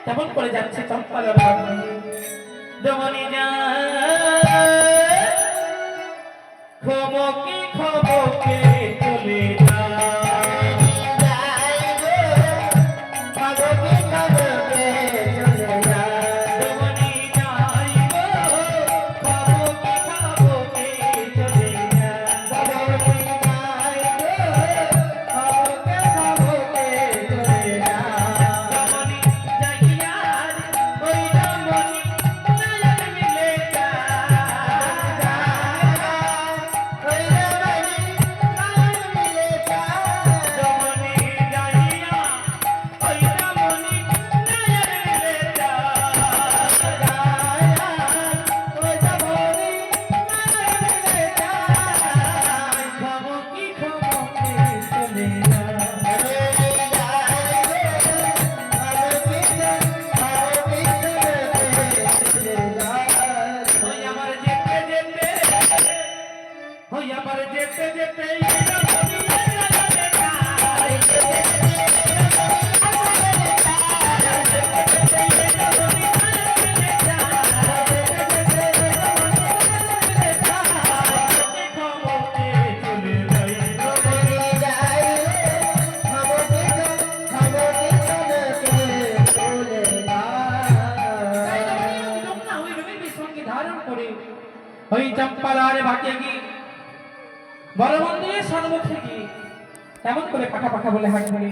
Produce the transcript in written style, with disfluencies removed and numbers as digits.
তেমন করে যাচ্ছে চম্পালার দমনি যায় খবকে খবকে চলে ওই চম্পালারে বাঁকে গিয়ে বড় মন্দিরের সম্মুখে গিয়ে এমন করে পাখা পাখা বলে হাঁটবে